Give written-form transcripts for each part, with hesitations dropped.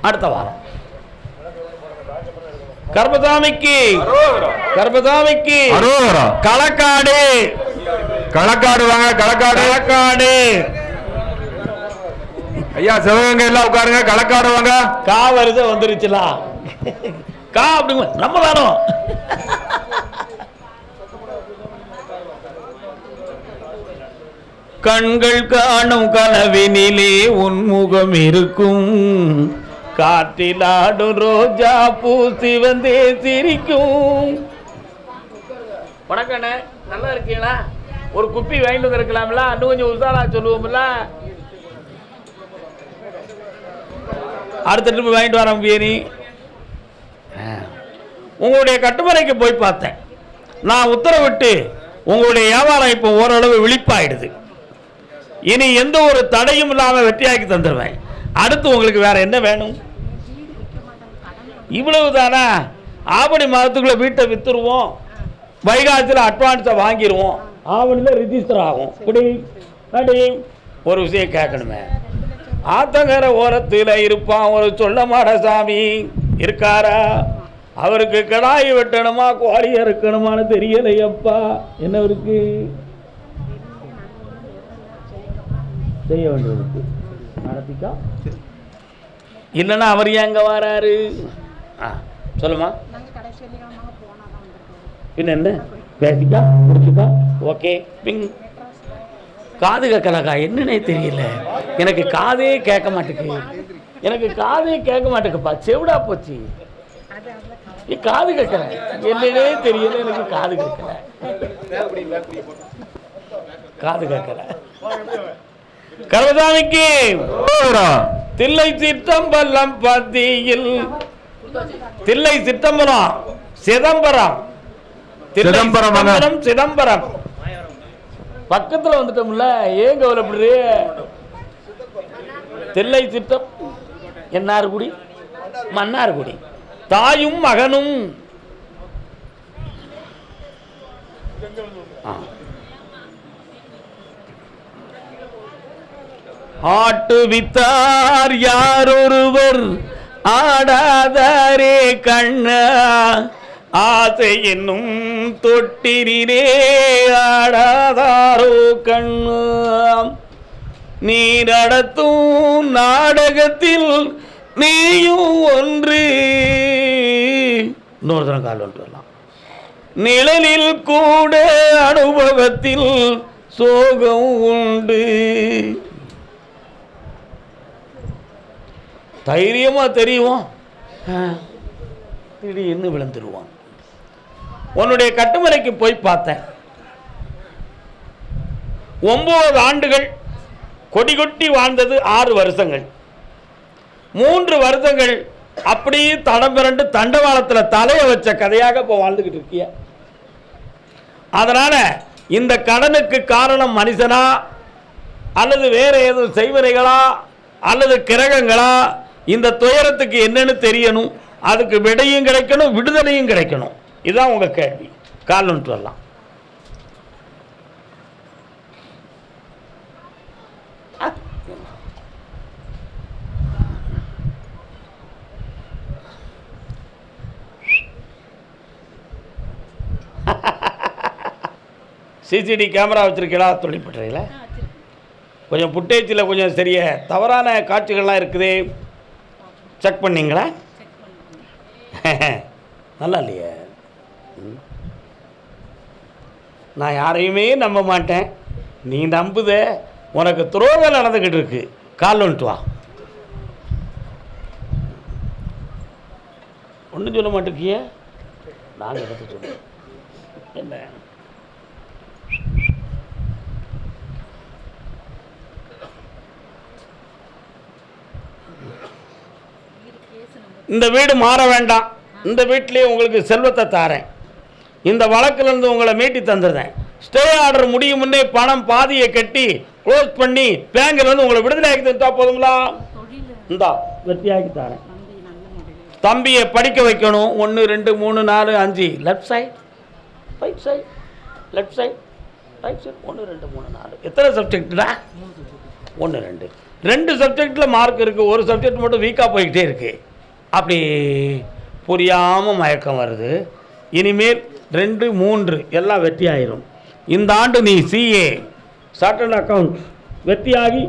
அடுத்த வாரம் கர்மசாமிக்கு களக்காடு வாங்க. களக்காடு ஐயா சிவகங்கை எல்லாம் உட்காருங்க. களக்காடு வாங்க. கா வருது வந்துருச்சுலா கா அப்படி நம்ம தானோம். கண்கள் காணும் கனவினிலே உன்முகம் இருக்கும், காற்றில் ஆடும் ரோஜா பூ சிவந்தே சிரிக்கும். வணக்கண்ணே, நல்லா இருக்கீங்களா? ஒரு குப்பி வாங்கிட்டு வந்துருக்கலாம்ல, இன்னும் கொஞ்சம் உசாரா சொல்லுவோம்ல. அடுத்த ட்ரிப்பு வாங்கிட்டு வர பிரியாணி. உங்களுடைய கட்டுமறைக்கு போய் பார்த்தேன். நான் உத்தரவிட்டு உங்களுடைய வியாபாரம் இப்போ ஓரளவு விழிப்பாயிடுது. இனி எந்த ஒரு தடையும் இல்லாமல் வெற்றியாக்கி தந்துடுவேன். அடுத்து உங்களுக்கு வேற என்ன வேணும்? இவ்வளவு தானா? ஆவணி மாதத்துக்குள்ள வீட்டை வித்துருவோம், வைகாசியில் அட்வான்ஸை வாங்கிடுவோம், ஆவணியில் ரிஜிஸ்டர் ஆகும். ஒரு விஷயம் கேட்கணுமே, ஆத்தங்கர ஓரத்தில் இருப்பான் ஒரு சொல்ல மாட சாமி இருக்காரா? அவருக்கு கடாய் வெட்டணுமா கோழி இருக்கணுமான்னு தெரியலையப்பா. என்ன இருக்கு செய்ய வேண்டியது நடத்திக்கா, இல்லைன்னா அவர் எங்க வராரு? சொல்லுமா, பின்ன என்ன பேசிக்கா முடிச்சுக்கா. ஓகே, காது கேட்கலக்கா, என்னன்னே தெரியல, எனக்கு காதே கேட்க மாட்டேங்குது, எனக்கு காதே கேட்க மாட்டேங்குப்பா, செவிடா போச்சு. காது கேட்கல, என்னன்னே தெரியல, எனக்கு காது கேட்கல, காது கேட்கல. கர்மசாமிக்கு தில்லை சிற்றம்பலம் பத்தியில், தில்லை சிற்றம்பலம் சிதம்பரம், சிதம்பரம் பக்கத்தில் வந்துட்டோம்ல, ஏன் கவலைப்படுறீ? தில்லை சித்தம் என்னார்குடி மன்னார்குடி, தாயும் மகனும். ஆட்டு வித்தார் யாரொருவர் ஆடாதாரே கண்ணா, ஆசை என்னும் தொட்டிலே ஆடாதாரோ கண்ணு. நீ நடத்தும் நாடகத்தில் நீயும் ஒன்று. இன்னொரு தரம் கால் வந்துட்டு வரலாம். நிழலில் கூட அனுபவத்தில் சோகம் உண்டு. தைரியமா தெரியும், திடீர்னு விழுந்துருவான். உன்னுடைய கட்டுமறைக்கு போய் பார்த்தேன். 9 ஆண்டுகள் கொடி கொட்டி வாழ்ந்தது 6 வருஷங்கள். 3 வருஷங்கள் அப்படியே தடம் பிறண்டு தண்டவாளத்தில் தலையை வச்ச கதையாக இப்போ வாழ்ந்துகிட்டு இருக்கிய. அதனால இந்த கடனுக்கு காரணம் மனுஷனா அல்லது வேற ஏதும் செய்வனைகளா அல்லது கிரகங்களா? இந்த துயரத்துக்கு என்னன்னு தெரியணும், அதுக்கு விடையும் கிடைக்கணும், விடுதலையும் கிடைக்கணும். இதுதான் உங்க கேள்வி. கால் வந்துட்டு வரலாம். சிசிடி கேமரா வச்சிருக்கீங்களா? தொழில்பட்டுறீங்களா? கொஞ்சம் புட்டேஜில் கொஞ்சம் சரிய தவறான காட்சிகள்லாம் இருக்குது, செக் பண்ணிங்களா? நல்லா இல்லையே. நான் யாரையுமே நம்ப மாட்டேன், நீ நம்புத. உனக்கு துரோகம் நடந்துக்கிட்டு இருக்கு. கால் வந்துட்டு வா. ஒன்றும் சொல்ல மாட்டேங்கிய, நாங்கள் எடுத்து சொல்லுவோம். என்ன இந்த வீடு மாற வேண்டாம், இந்த வீட்டிலே உங்களுக்கு செல்வத்தை தாரேன், இந்த வழக்கிலிருந்து உங்களை மீட்டி தந்துடுறேன். ஸ்டே ஆர்டர் முடியும் முன்னே பணம் பாதியை கட்டி க்ளோஸ் பண்ணி பேங்கில் வந்து உங்களை விடுதலை ஆக்கி தந்தா போதுங்களா? இந்தா வெற்றியாக்கி தரேன். தம்பியை படிக்க வைக்கணும். 1 2 3 4 5 left side, right side, left side, right side, 1 2 3 4. எத்தனை சப்ஜெக்டா? 1 2 2 சப்ஜெக்டில் மார்க் இருக்குது, ஒரு சப்ஜெக்ட் மட்டும் வீக்காக போய்கிட்டே இருக்குது. அப்படி புரியாமல் மயக்கம் வருது. இனிமேல் 2 3 எல்லாம் வெற்றி ஆயிரும். இந்த ஆண்டு நீ சிஏ சார்ட்டர்ட் அக்கவுண்ட் வெற்றியாகி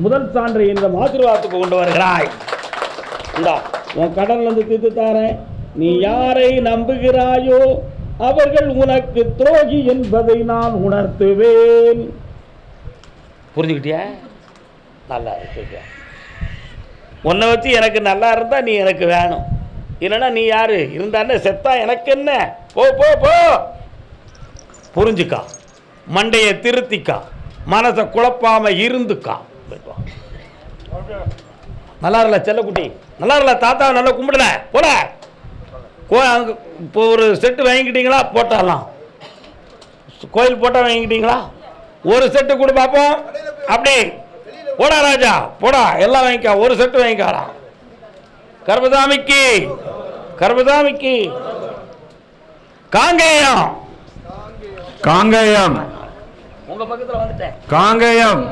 முதல் சான்றை இந்த ஆசீர்வாதத்துக்கு கொண்டு வருகிறாய். இந்தா உன் கடன்லேருந்து தீர்த்து தாரேன். நீ யாரை நம்புகிறாயோ அவர்கள் உனக்கு துரோகி என்பதை நான் உணர்த்துவேன். புரிஞ்சுக்கிட்டியா? நல்லா இருக்கு. உன்னை வச்சு எனக்கு நல்லா இருந்தா நீ எனக்கு வேணும், இல்லைன்னா நீ யாரு இருந்தானே செத்தா எனக்கு என்ன? போ போ போ. புரிஞ்சுக்கா, மண்டையை திருத்திக்கா, மனசை குழப்பாம இருந்துக்கா. நல்லா இருல செல்லக்குட்டி, நல்லா இருல தாத்தா, நல்லா கும்பிடல போல. இப்போ ஒரு செட்டு வாங்கிக்கிட்டீங்களா? போட்டாலாம். கோயில் போட்டால் வாங்கிக்கிட்டீங்களா? ஒரு செட்டு கூட பார்ப்போம். அப்படி போடா ராஜா, போடா, எல்லாம் வாங்கிக்கா. ஒரு செட்டு வாங்கிக்காடா. கர்பசாமிக்கு கர்பசாமிக்கு காங்கேயம் காங்கேயம் உங்க பக்கத்தில் வந்துட்டேன். காங்கேயம்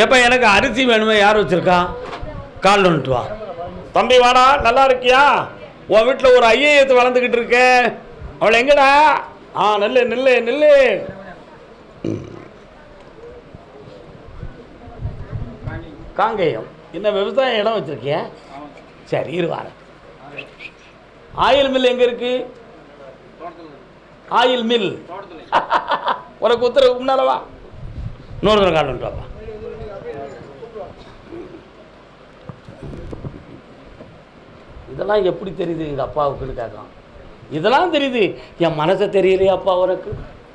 எப்போ எனக்கு அரிசி வேணுமே, யார் வச்சிருக்கா? கால் வந்துட்டு வா தம்பி, வாடா. நல்லா இருக்கியா? உன் வீட்டில் ஒரு ஐஏஎஸ் வளர்ந்துக்கிட்டு இருக்க, அவளை எங்கடா? நெல்லு நெல்லு நெல்லு. காங்கேயம் என்ன விவசாய இடம் வச்சிருக்கிய? சரி இருவார. ஆயில் மில் எங்க இருக்கு? ஆயில் மில் உனக்கு உத்தரவு முன்னாலவா. இன்னொரு கால் வந்துட்டு வாப்பா. இதெல்லாம் எப்படி தெரியுது எங்கள் அப்பாவுக்குன்னு கேட்கலாம். இதெல்லாம் தெரியுது, என் மனசை தெரியலையே அப்பா உனக்கு.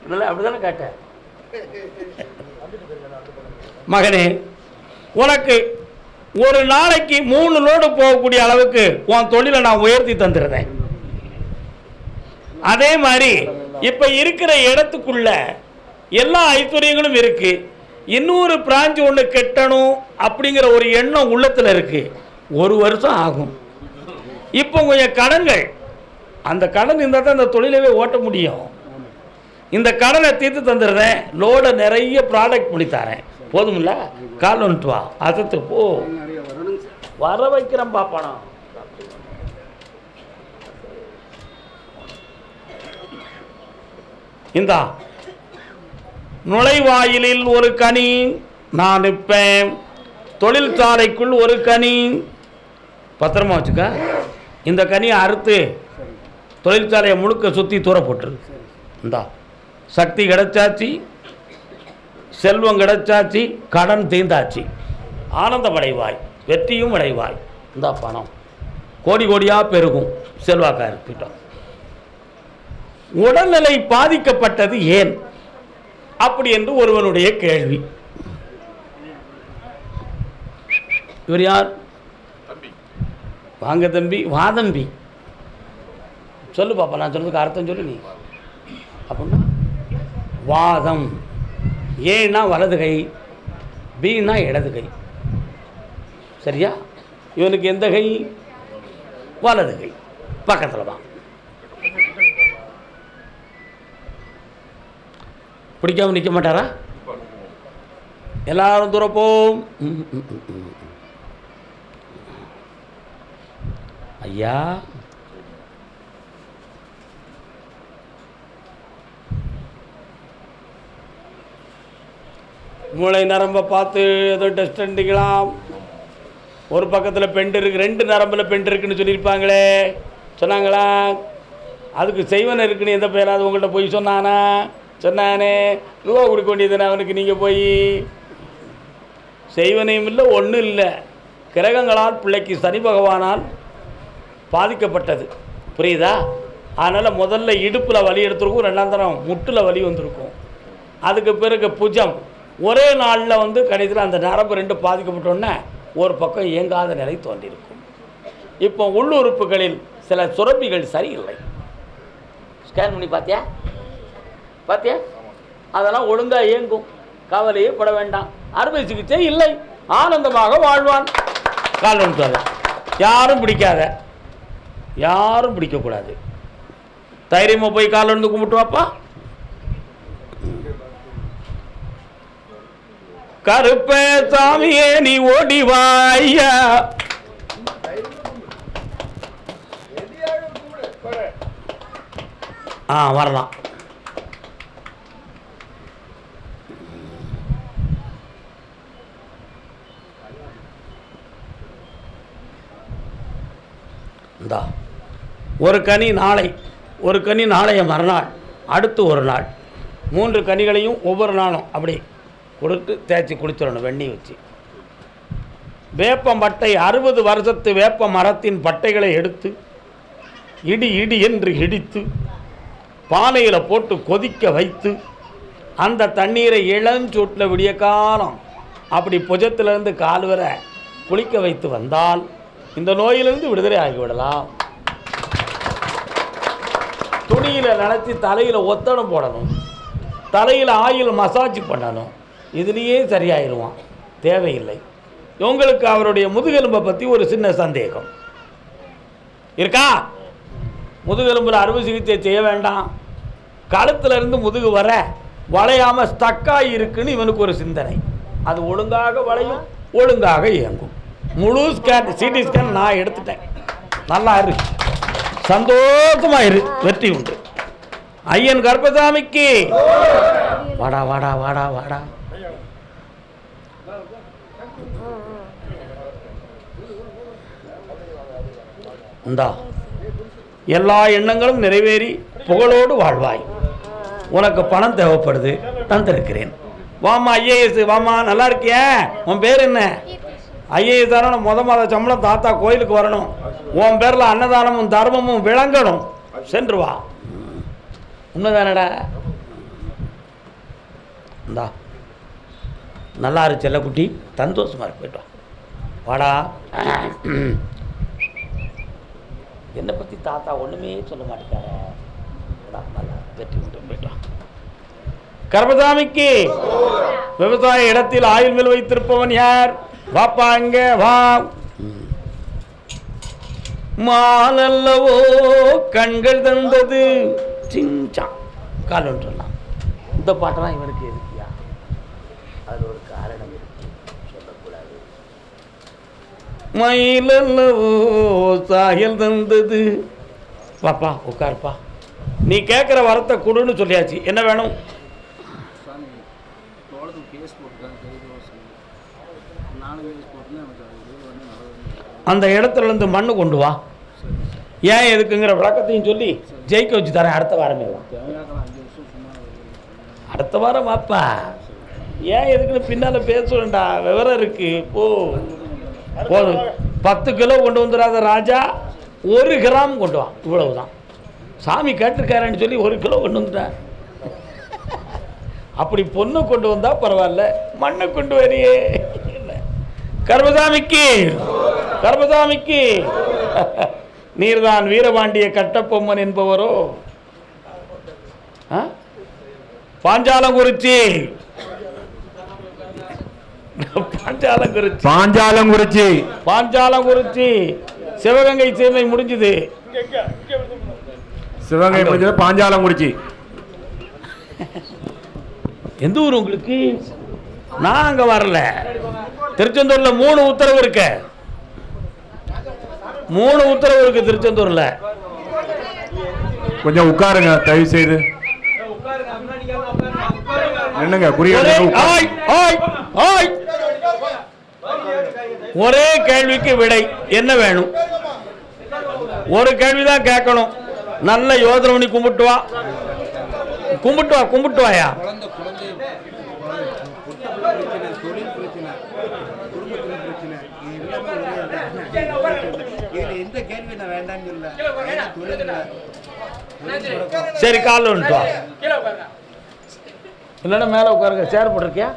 இதெல்லாம் அப்படி தானே கேட்டேன். மகனே, உனக்கு ஒரு நாளைக்கு 3 லோடு போகக்கூடிய அளவுக்கு உன் தொழிலை நான் உயர்த்தி தந்துடுறேன். அதே மாதிரி இப்போ இருக்கிற இடத்துக்குள்ள எல்லா ஐஸ்வர்யங்களும் இருக்கு. இன்னொரு பிரான்ச் ஒன்று கெட்டணும் அப்படிங்கிற ஒரு எண்ணம் உள்ளத்தில் இருக்கு. 1 வருஷம் ஆகும். இப்போ கொஞ்சம் கடன்கள், அந்த கடன் இருந்தால் தான் அந்த தொழிலவே ஓட்ட முடியும். இந்த கடனை தீர்த்து தந்துடுறேன். லோட நிறைய ப்ராடக்ட் முடித்தாரேன். போதுமில்ல? கால் வந்துட்டு வா. அதத்து போ, வர வைக்கிறேன் பாப்பானா. இந்தா நுழைவாயிலில் ஒரு கனி நான் நிற்பேன், தொழிற்சாலைக்குள் ஒரு கனி. பத்திரமா வச்சுக்க. இந்த கனியை அறுத்து தொழிற்சாலையை முழுக்க சுற்றி தூர போட்டுரு. இந்தா சக்தி கிடைச்சாச்சு, செல்வம் கிடைச்சாச்சு, கடன் தீர்ந்தாச்சு. ஆனந்தம் அடைவாய், வெற்றியும் அடைவாய். இந்த பணம் கோடி கோடியாக பெருகும். செல்வாக்கா இருக்கட்டும். உடல்நிலை பாதிக்கப்பட்டது ஏன் அப்படி என்று ஒருவனுடைய கேள்வி. இவர் யார்? வாங்க தம்பி, வா தம்பி. சொல்லு பாப்பா, நான் சொன்னதுக்கு அர்த்தம் சொல்லு நீ. அப்படின்னா வாதம். ஏன்னா வலது கை, பீனா இடது கை. சரியா? இவனுக்கு எந்த கை? வலது கை. பக்கத்தில் தான். பிடிக்காம நிற்க மாட்டாரா? எல்லாரும் தூரப்போம். ஐயா, மூளை நரம்பை பார்த்து ஏதோ டெஸ்ட் பண்ணிக்கலாம். ஒரு பக்கத்தில் பெண்டு இருக்குது, 2 நரம்பில் பெண்டு இருக்குன்னு சொல்லியிருப்பாங்களே, சொன்னாங்களா? அதுக்கு செய்வன இருக்குன்னு எந்த பேராது உங்கள்கிட்ட போய் சொன்னானா? சொன்னானே. ரூபா கொடுக்க வேண்டியதுதானே அவனுக்கு. நீங்கள் போய் செய்வனையும் இல்லை, ஒன்றும் இல்லை. கிரகங்களால் பிள்ளைக்கு சனி பகவானால் பாதிக்கப்பட்டது. புரியுதா? அதனால் முதல்ல இடுப்பில் வலி எடுத்துருக்கும், 2ஆம் தரம் முட்டில் வலி வந்திருக்கும். அதுக்கு பிறகு புஜம். ஒரே நாளில் கடைசியில் அந்த நரம்பு 2 பாதிக்கப்பட்டோன்னே ஒரு பக்கம் இயங்காத நிலை தோன்றியிருக்கும். இப்போ உள்ளுறுப்புகளில் சில சுரப்பிகள் சரியில்லை. ஸ்கேன் பண்ணி பார்த்தியா? அதெல்லாம் ஒழுங்காக இயங்கும். கவலையே பட வேண்டாம். அறுவை சிகிச்சை இல்லை. ஆனந்தமாக வாழ்வான். கால் வந்துட்டு யாரும் பிடிக்காத. யாரும் பிடிக்கக்கூடாது. தைரியமாக போய் காலில் இருந்து கும்பிட்டு வாப்பா. கருப்ப சாமியே நீ ஓடிவாயா. வரலாம். இந்தா ஒரு கனி நாளை, ஒரு கனி நாளைய மறுநாள், அடுத்து ஒரு நாள், 3 கனிகளையும் ஒவ்வொரு நாளும் அப்படி கொடுத்து தேய்ச்சி குடிச்சிடணும் வெண்ணி வச்சு. வேப்ப மட்டை 60 வருஷத்து வேப்ப மரத்தின் பட்டைகளை எடுத்து இடி இடி என்று இடித்து பானையில் போட்டு கொதிக்க வைத்து அந்த தண்ணீரை இளஞ்சூட்டில் விடிய காலம் அப்படி புஜத்திலிருந்து கால் வர குளிக்க வைத்து வந்தால் இந்த நோயிலிருந்து விடுதலை ஆகிவிடலாம். துணியில் நினச்சி தலையில் ஒத்தடம் போடணும், தலையில் ஆயில் மசாஜ் பண்ணணும், இதுலேயே சரியாயிடுவான். தேவையில்லை. உங்களுக்கு அவருடைய முதுகெலும்பை பற்றி ஒரு சின்ன சந்தேகம் இருக்கா? முதுகெலும்பில் அறுவை சிகிச்சை செய்ய வேண்டாம், கழுத்துலேருந்து முதுகு வர வளையாமல் ஸ்டக்காகி இருக்குன்னு இவனுக்கு ஒரு சிந்தனை. அது ஒழுங்காக வளையும், ஒழுங்காக இயங்கும். முழு ஸ்கேன் சிடி ஸ்கேன் நான் எடுத்துட்டேன். நல்லா இரு, சந்தோஷமா இரு, வெற்றி உண்டு. ஐயன் கருப்பசாமிக்கு வாடா வாடா வாடா வாடா. இந்தா எல்லா எண்ணங்களும் நிறைவேறி புகழோடு வாழ்வாய். உனக்கு பணம் தேவைப்படுது, தந்திருக்கிறேன். வாமா ஐஏஎஸ், வாமா. நல்லா இருக்கிய? உன் பேர் என்ன? ஐஏஎஸ் தானே. மாத சம்பளம் தாத்தா கோயிலுக்கு வரணும். உன் பேரில் அன்னதானமும் தர்மமும் விளங்கணும். சென்று வா. உண்மைதானடா? இந்தா நல்லா இரு செல்லக்குட்டி, சந்தோஷமா இருக்கு. போய்ட்டு வாடா. என்னை பற்றி தாத்தா ஒன்றுமே சொல்ல மாட்டேங்கார. வெற்றி உண்டு. போய்ட்டு வா. கருப்பசாமிக்கு விவசாய இடத்தில் ஆயில் மில் வைத்திருப்பவன் யார்? வாப்பா இங்க வா. மாலல்லவோ கண்கள் தந்தது சிஞ்சான் கால் ஒன்றலாம். இந்த பாட்டெல்லாம் இவனுக்கு இருக்கியா? அது ஒரு காரணம் இருக்கு, சொல்லக்கூடாது. மயிலல்லவோ சாயல் தந்தது. பாப்பா உட்காருப்பா. நீ கேட்குற வரத்தை கொடுன்னு சொல்லியாச்சு. என்ன வேணும்? அந்த இடத்துல இருந்து மண்ணு கொண்டு வா. ஏன் எதுக்குங்கிற விளக்கத்தையும் சொல்லி ஜெயிக்க வச்சு தரேன். அடுத்த வாரமே வா. அடுத்த வாரம் வாப்பா. ஏன் எதுக்குன்னு பின்னால பேசுவேன்டா, விவரம் இருக்கு. போதும். 10 கிலோ கொண்டு வந்துடாத ராஜா, 1 கிராம் கொண்டு வா. இவ்வளவுதான். சாமி கேட்டிருக்காருன்னு சொல்லி 1 கிலோ கொண்டு வந்துட்டேன். அப்படி பொண்ணு கொண்டு வந்தா பரவாயில்ல, மண்ணை கொண்டு வரியே. கருப்பசாமிக்கு, கருப்பசாமிக்கு. நீர்தான் வீரபாண்டிய கட்டபொம்மன் என்பவரோ? பாஞ்சாலங்குறிச்சி, பாஞ்சாலங்குறிச்சி, பாஞ்சாலங்குறிச்சி, பாஞ்சாலங்குறிச்சி. சிவகங்கை சீமை முடிஞ்சது. சிவகங்கை முடிஞ்சது, பாஞ்சாலங்குறிச்சி. எந்த ஊர் உங்களுக்கு? நான் அங்கே வரல. திருச்செந்தூர்ல 3 உத்தரவு இருக்கு. 3 உத்தரவு இருக்கு திருச்செந்தூர்ல. கொஞ்சம் உட்காருங்க தயவு செய்து. என்னங்க ஒரே கேள்விக்கு விடை. என்ன வேணும்? ஒரு கேள்விதான் கேட்கணும். நல்ல யோசனை பண்ணி கும்பிட்டு வா. கும்பிட்டு வா, கும்பிட்டு வாயா. சரி, காலில் வந்துட்டு வா. இல்லைன்னா மேலே உட்காருங்க. சேர் போட்டிருக்கியா?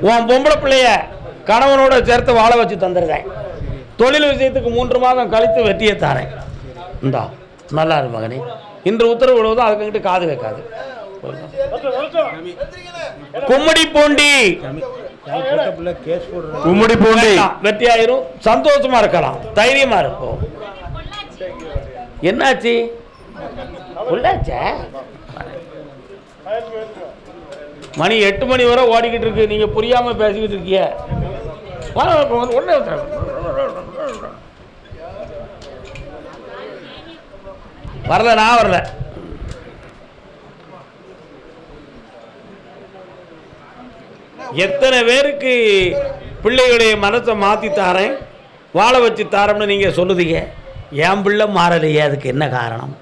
உன் பொம்பளை பிள்ளைய கணவனோட சேர்த்து வாழ வச்சு தந்துருக்கேன். தொழில் விஷயத்துக்கு 3 மாதம் கழித்து வெட்டியே தாரேன். இந்தா நல்லா இரு மகனே. இன்று உத்தரவு விடுவதும் அதுக்கிட்ட காது வைக்காது. கும்மிடி பூண்டி. கும்மிடி பூண்டி வெற்றி ஆயிரும். சந்தோஷமா இருக்கலாம், தைரியமா இருக்கும். என்னாச்சு? மணி 8 மணி வரை ஓடிக்கிட்டு இருக்கு, நீங்க புரியாம பேசிக்கிட்டு இருக்கீங்க. வரல, நான் வரல. எத்தனை பேருக்கு பிள்ளைகளுடைய மனசை மாற்றி தாரேன், வாழ வச்சு தாரோம்னு நீங்கள் சொல்லுதீங்க. என் பிள்ளை மாறலையே, அதுக்கு என்ன காரணம்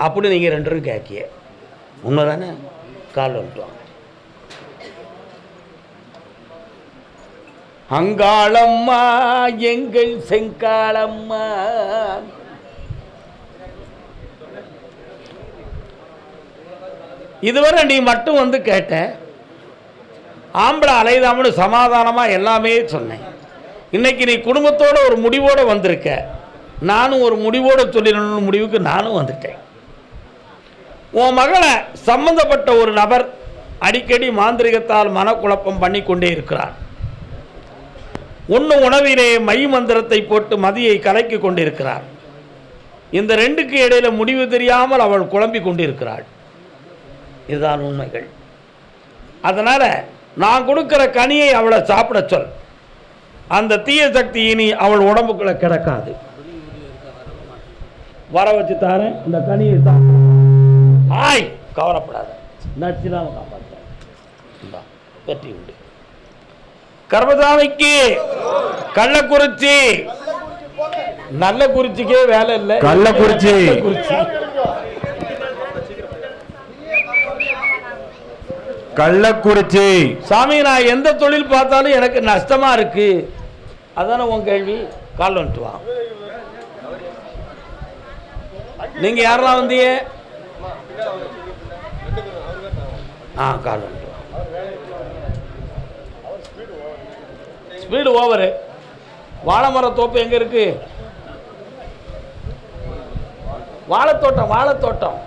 அப்படி நீங்கள் 2 பேரும் கேட்கிய. உண்மை தானே? கால் வந்துட்டோம். அங்காளம்மா எங்கள் செங்காளம்மா, இதுவரை நீ மட்டும் வந்து கேட்ட, ஆம்பளை அலைதாமனு சமாதானமாக எல்லாமே சொன்னேன். இன்னைக்கு நீ குடும்பத்தோடு ஒரு முடிவோடு வந்திருக்க, நானும் ஒரு முடிவோடு சொல்லிடணும்னு முடிவுக்கு நானும் வந்துட்டேன். உன் மகளை சம்பந்தப்பட்ட ஒரு நபர் அடிக்கடி மாந்திரிகத்தால் மனக்குழப்பம் பண்ணி கொண்டே இருக்கிறார். உணவிலே மை மந்திரத்தை போட்டு மதியை கலக்கி கொண்டிருக்கிறார். இந்த 2க்கு இடையில முடிவு தெரியாமல் அவள் குழம்பி கொண்டிருக்கிறாள். இதுதான் உண்மைகள். அதனால நான் கொடுக்கிற கனியை அவளை சாப்பிட சொல். அந்த தீய சக்தி இனி அவள் உடம்புக்குள்ள கிடக்காது. வர வச்சு தாரேன், இந்த கனியை சாப்பிட. ஆய், கவலைப்படாத, நச்சுதான் காப்பாற்ற. வெற்றி உண்டு. கர்மசாமிக்கு கள்ளக்குறிச்சி, நல்ல குறிச்சிக்கே வேலை இல்லை. கள்ளக்குறிச்சி கள்ளக்குறிச்சி சாமி, நான் எந்த தொழில் பார்த்தாலும் எனக்கு நஷ்டமா இருக்கு. அதான உன் கேள்வி. கால் வந்துட்டு வா. நீங்க யாரெல்லாம் வந்தீங்க? கால் வந்துட்டு வா. Speed over. வாழைமர தோப்பு எங்க இருக்கு? வாழைத்தோட்டம். வாழைத்தோட்டம்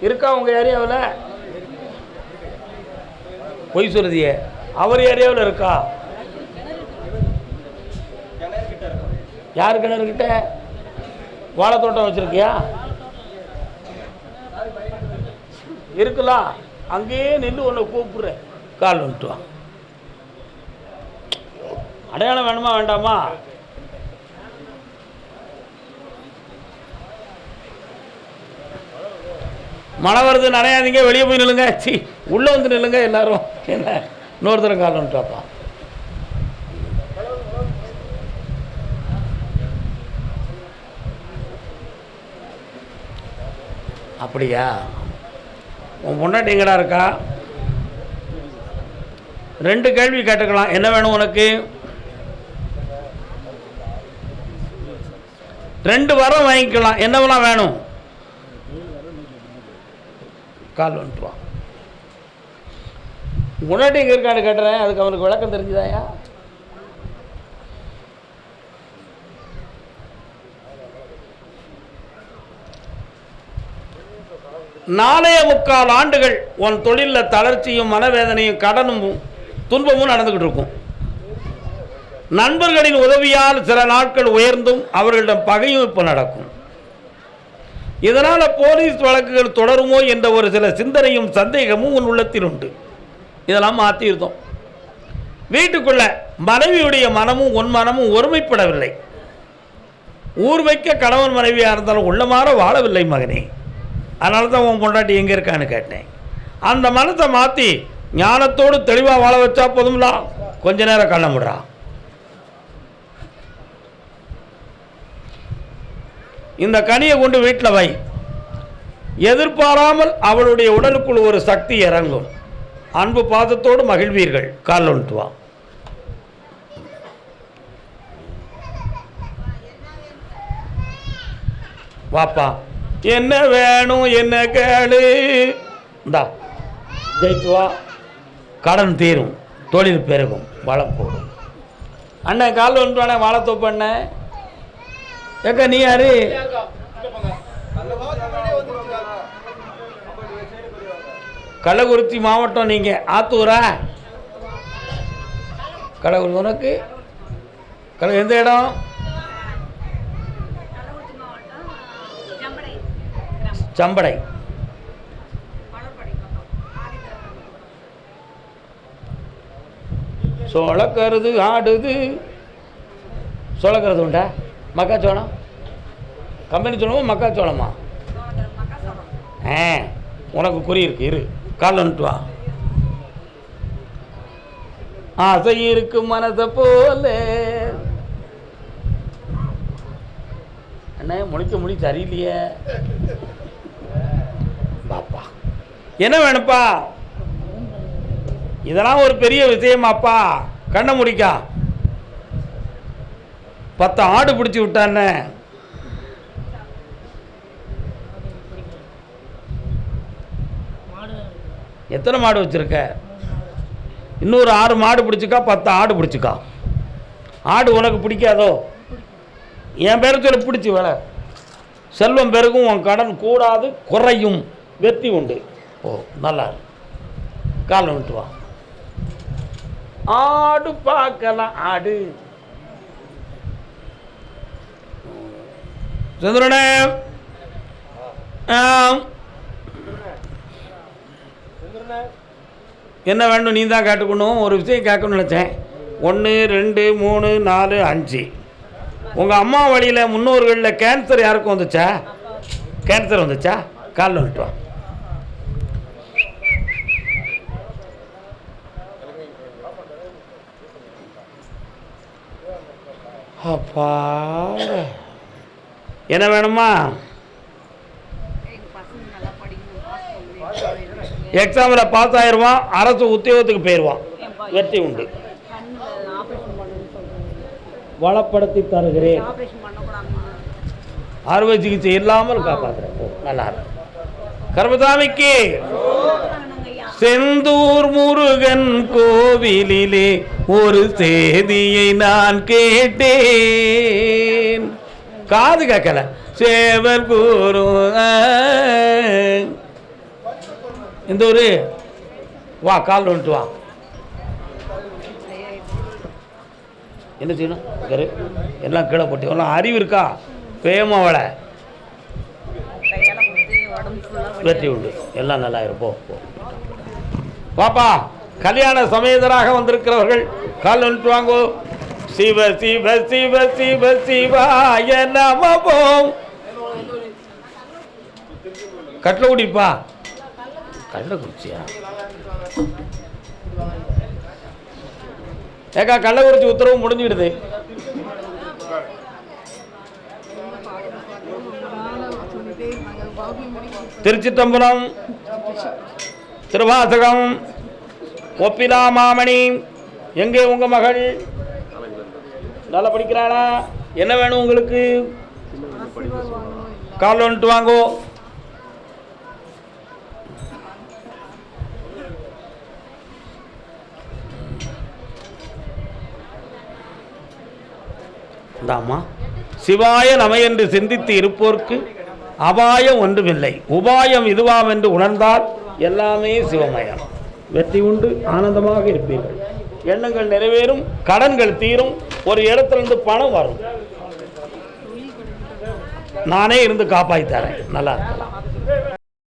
இருக்கா உங்க ஏரியாவில்? பொய் சொல்லுதியே, அவர் ஏரியாவில் இருக்கா? யார் கிணறு கிட்ட வாழைத்தோட்டம் வச்சிருக்கியா? இருக்கலாம். அங்கேயே நின்று உன்னை கூப்பிடுறேன். கால் வந்துட்டு வா. அடையாளம் வேணுமா வேண்டாமா? மழை வருது, நனையாதீங்க, வெளியே போய் நில்லுங்க. சி, உள்ளே வந்து நில்லுங்க எல்லாரும். என்ன இன்னொருத்தரம் கால் வந்துட்டாப்பா. அப்படியா? உன் பொண்டாட்டி எங்கடா இருக்கா? 2 கேள்வி கேட்டுக்கலாம். என்ன வேணும் உனக்கு? 2 வரம் வாங்கிக்கலாம். என்னவெல்லாம் வேணும்? கால் வந்துட்டு வா. முன்னாடி எங்கே இருக்கான்னு கேட்டுறேன், அதுக்கு அவனுக்கு விளக்கம் தெரிஞ்சுதாயா? நாளைய 3/4 ஆண்டுகள் உன் தொழிலில் தளர்ச்சியும் மனவேதனையும் கடனும் துன்பமும் நடந்துகிட்டு இருக்கும். நண்பர்களின் உதவியால் சில நாட்கள் உயர்ந்தும் அவர்களிடம் பகையும் இப்போ நடக்கும். இதனால் போலீஸ் வழக்குகள் தொடருமோ என்ற ஒரு சில சிந்தனையும் சந்தேகமும் உன் உள்ளத்தில் உண்டு. இதெல்லாம் மாற்றிருந்தோம். வீட்டுக்குள்ள மனைவியுடைய மனமும் உன் மனமும் ஒருமைப்படவில்லை. ஊர் வைக்க கணவன் மனைவியாக இருந்தாலும் உள்ளமாற வாழவில்லை மகனே. அதனால தான் உன் பொண்டாட்டி எங்கே இருக்கான்னு கேட்டேன். அந்த மனத்தை மாற்றி ஞானத்தோடு தெளிவாக வாழ வச்சா போதும்லா. கொஞ்ச நேரம் கண்ண முடுறா. இந்த கனியை கொண்டு வீட்டில் வை. எதிர்பாராமல் அவளுடைய உடலுக்குள் ஒரு சக்தி இறங்கும். அன்பு பாதத்தோடு மகிழ்வீர்கள். கால் வந்துட்டு வா. வாப்பா. என்ன வேணும், என்ன கேளு. இந்தா ஜெயித்து வா. கடன் தீரும், தொழில் பெருகும், வளம் போடும். அண்ணன் கால் வந்துட்டு வானே. வாழைத்தோப்பு அண்ணன். ஏக்கா நீ யாரு? கள்ளக்குறிச்சி மாவட்டம். நீங்கள் ஆத்தூரா? கள்ளக்குறிச்சி. உனக்கு எந்த இடம்? சம்படை. சோளக்கருது ஆடுது. சோளக்கருது உண்டா? மக்காச்சோளம் கம்பெனி சோளமா மக்காச்சோளமா? உனக்கு குறி இருக்கு. இரு கால் வந்துட்டு வா. ஆசை இருக்கு மனசை போல. என்ன முடி சரியில்லையே பாப்பா. என்ன வேணுப்பா? இதெல்லாம் ஒரு பெரிய விஷயமாப்பா. கண்ணை முடிக்கா. 10 ஆடு பிடிச்சி விட்டான்னு. எத்தனை மாடு வச்சிருக்க? இன்னொரு 6 மாடு பிடிச்சிக்கா, 10 ஆடு பிடிச்சிக்கா. ஆடு உனக்கு பிடிக்காதோ? என் பேரை சொல்லி பிடிச்சி வேலை. செல்வம் பெருகும், உன் கடன் கூடாது, குறையும், வெற்றி உண்டு. ஓ நல்லா கால் வந்துட்டு வா. ஆடு பார்க்கலாம். ஆடு சந்திரனே. என்ன வேண்டும்? நீ தான் கேட்டுக்கணும். ஒரு விஷயம் கேட்கணும்னு நினச்சேன். 1 2 3 4 5. உங்கள் அம்மா வழியில் முன்னோர்களில் கேன்சர் யாருக்கும் வந்துச்சா? கேன்சர் வந்துச்சா? காலில் வந்துட்டு வா. அப்பா என்ன வேணுமா? எக்ஸாமில் பாஸ் ஆயிடுவான், அரசு உத்தியோகத்துக்கு போயிடுவான், வெற்றி உண்டு. வளப்படுத்தி தருகிறேன். அறுவை சிகிச்சை இல்லாமல் காப்பாற்றுறேன். நல்லா கர்மசாமிக்கு. செந்தூர் முருகன் கோவிலிலே ஒரு செய்தியை நான் கேட்டேன். காது கேட்கல. சேவர் குரு இந்த ஒரு வா. கால் வந்துட்டு வா. என்ன செய்யணும்? எல்லாம் கீழே போட்டு. எல்லாம் அறிவு இருக்கா? பேமா வள வெற்றி உண்டு. எல்லாம் நல்லா இருப்போம். பாப்பா கல்யாண சமேதராக வந்திருக்கிறவர்கள் கால் வந்துட்டு வாங்கோ. சிவ சிவ சிவ சிவ சிவாய நமவோம். கட்டில் குடிப்பா. கள்ளக்குறிச்சியா? ஏக்கா கள்ளக்குறிச்சி உத்தரவு முடிஞ்சிடுது. திருச்சிற்றம்பலம், திருவாசகம், ஒப்பிலா மாமணி. எங்கே உங்க மகள்? நல்லா படிக்கிறாளா? என்ன வேணும் உங்களுக்கு? கால் வந்துட்டு வாங்கோ. இந்தாம்மா. சிவாய நம என்று சிந்தித்து இருப்போர்க்கு அபாயம் ஒன்றுமில்லை. உபாயம் இதுவாம் என்று உணர்ந்தால் எல்லாமே சிவமயம். வெற்றி உண்டு. ஆனந்தமாக இருப்பீர்கள். எண்ணங்கள் நிறைவேறும், கடன்கள் தீரும், ஒரு இடத்துலேருந்து பணம் வரும். நானே இருந்து காப்பாற்றி தரேன். நல்லா இருக்கலாம்.